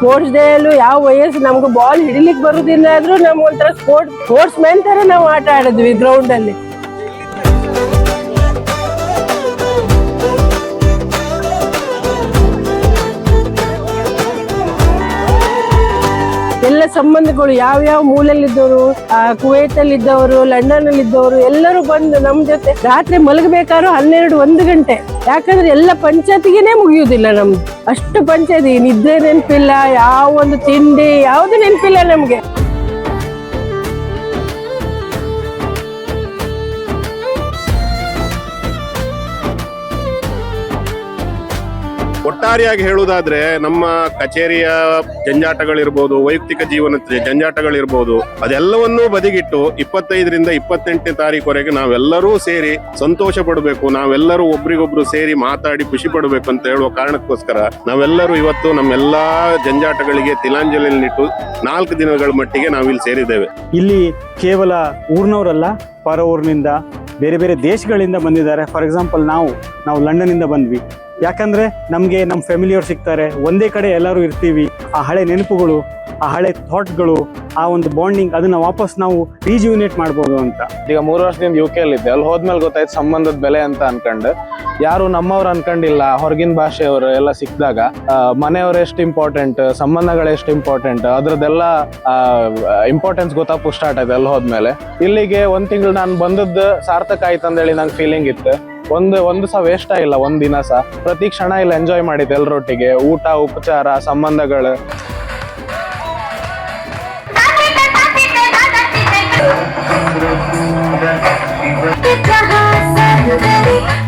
Sports day ಅಲ್ಲೂ ಯಾವ ವಯಸ್ಸು ನಮ್ಗೆ ಬಾಲ್ ಹಿಡಿಲಿಕ್ಕೆ ಬರುದಿಲ್ಲ ಆದ್ರೂ ನಮ್ ಒಂಥರ ಸ್ಪೋರ್ಟ್ಸ್ ಮ್ಯಾನ್ ತರ ನಾವು ಆಟ ಆಡಿದ್ವಿ ಗ್ರೌಂಡ್ ಅಲ್ಲಿ. ಎಲ್ಲ ಸಂಬಂಧಗಳು ಯಾವ ಮೂಲೆಯಲ್ಲಿದ್ದವರು, ಕುವೈತ್ ಅಲ್ಲಿ ಇದ್ದವರು, ಲಂಡನ್ ಅಲ್ಲಿ ಇದ್ದವರು ಎಲ್ಲರೂ ಬಂದು ನಮ್ ಜೊತೆ ರಾತ್ರಿ ಮಲಗಬೇಕಾದ್ರೂ 12-1 ಗಂಟೆ. ಯಾಕಂದ್ರೆ ಎಲ್ಲ ಪಂಚಾಯತಿಗೆನೆ ಮುಗಿಯುವುದಿಲ್ಲ ನಮ್ದು. ಅಷ್ಟು ಪಂಚಾಯತಿ, ನಿದ್ದೆ ನೆನಪಿಲ್ಲ, ಯಾವ ಒಂದು ತಿಂಡಿ ಯಾವ್ದು ನೆನಪಿಲ್ಲ ನಮ್ಗೆ. ಒಟ್ಟಾರೆಯಾಗಿ ಹೇಳುವುದಾದ್ರೆ ನಮ್ಮ ಕಚೇರಿಯ ಜಂಜಾಟಗಳಿರ್ಬೋದು, ವೈಯಕ್ತಿಕ ಜೀವನದ ಜಂಜಾಟಗಳಿರ್ಬೋದು, ಅದೆಲ್ಲವನ್ನೂ ಬದಿಗಿಟ್ಟು 25ರಿಂದ 28ನೇ ತಾರೀಕುವರೆಗೆ ನಾವೆಲ್ಲರೂ ಸೇರಿ ಸಂತೋಷ ಪಡಬೇಕು, ನಾವೆಲ್ಲರೂ ಒಬ್ರಿಗೊಬ್ರು ಸೇರಿ ಮಾತಾಡಿ ಖುಷಿ ಪಡಬೇಕು ಅಂತ ಹೇಳುವ ಕಾರಣಕ್ಕೋಸ್ಕರ ನಾವೆಲ್ಲರೂ ಇವತ್ತು ನಮ್ಮೆಲ್ಲಾ ಜಂಜಾಟಗಳಿಗೆ ತಿಲಾಂಜಲಿಯನ್ನಿಟ್ಟು 4 ದಿನಗಳ ಮಟ್ಟಿಗೆ ನಾವಿಲ್ಲಿ ಸೇರಿದ್ದೇವೆ. ಇಲ್ಲಿ ಕೇವಲ ಊರಿನವರಲ್ಲ, ಪರ ಊರಿನಿಂದ ಬೇರೆ ಬೇರೆ ದೇಶಗಳಿಂದ ಬಂದಿದ್ದಾರೆ. ಫಾರ್ ಎಕ್ಸಾಂಪಲ್ ನಾವು ಲಂಡನ್ನಿಂದ ಬಂದ್ವಿ. ಯಾಕಂದ್ರೆ ನಮಗೆ ನಮ್ಮ ಫ್ಯಾಮಿಲಿಯವ್ರು ಸಿಗ್ತಾರೆ, ಒಂದೇ ಕಡೆ ಎಲ್ಲರೂ ಇರ್ತೀವಿ. ಆ ಹಳೆ ನೆನಪುಗಳು, ಆ ಹಳೆ ಥಾಟ್ಗಳು, ಆ ಒಂದು ಬಾಂಡಿಂಗ್ ಅದನ್ನ ವಾಪಸ್ ನಾವು ರೀಜ್ಯೂನೇಟ್ ಮಾಡ್ಬೋದು ಅಂತ. ಈಗ 3 ವರ್ಷದಿಂದ UK ಅಲ್ಲಿದ್ದೆ. ಅಲ್ಲಿ ಹೋದ್ಮೇಲೆ ಗೊತ್ತಾಯ್ತು ಸಂಬಂಧದ ಬೆಲೆ ಅಂತ ಅನ್ಕೊಂಡು. ಯಾರು ನಮ್ಮವ್ರು ಅನ್ಕೊಂಡಿಲ್ಲ, ಹೊರಗಿನ ಭಾಷೆಯವರು ಎಲ್ಲ ಸಿಕ್ಕಿದಾಗ ಮನೆಯವ್ರು ಎಷ್ಟು ಇಂಪಾರ್ಟೆಂಟ್, ಸಂಬಂಧಗಳು ಎಷ್ಟು ಇಂಪಾರ್ಟೆಂಟ್, ಅದ್ರದ್ದೆಲ್ಲ ಇಂಪಾರ್ಟೆನ್ಸ್ ಗೊತ್ತಾಗು ಸ್ಟಾರ್ಟ್ ಆಯ್ತು ಅಲ್ಲಿ ಹೋದ್ಮೇಲೆ. ಇಲ್ಲಿಗೆ 1 ತಿಂಗಳು ನಾನು ಬಂದದ್ದು ಸಾರ್ಥಕ ಆಯ್ತು ಅಂತೇಳಿ ನಂಗೆ ಫೀಲಿಂಗ್ ಇತ್ತು. ಒಂದು ಸಹ ವೇಸ್ಟ್ ಆಗಿಲ್ಲ, ಒಂದ್ ದಿನ ಸಹ. ಪ್ರತಿ ಕ್ಷಣ ಇಲ್ಲಿ ಎಂಜಾಯ್ ಮಾಡಿದ್ದೆ ಎಲ್ಲರೊಟ್ಟಿಗೆ. ಊಟ, ಉಪಚಾರ, ಸಂಬಂಧಗಳು. जहाँ सब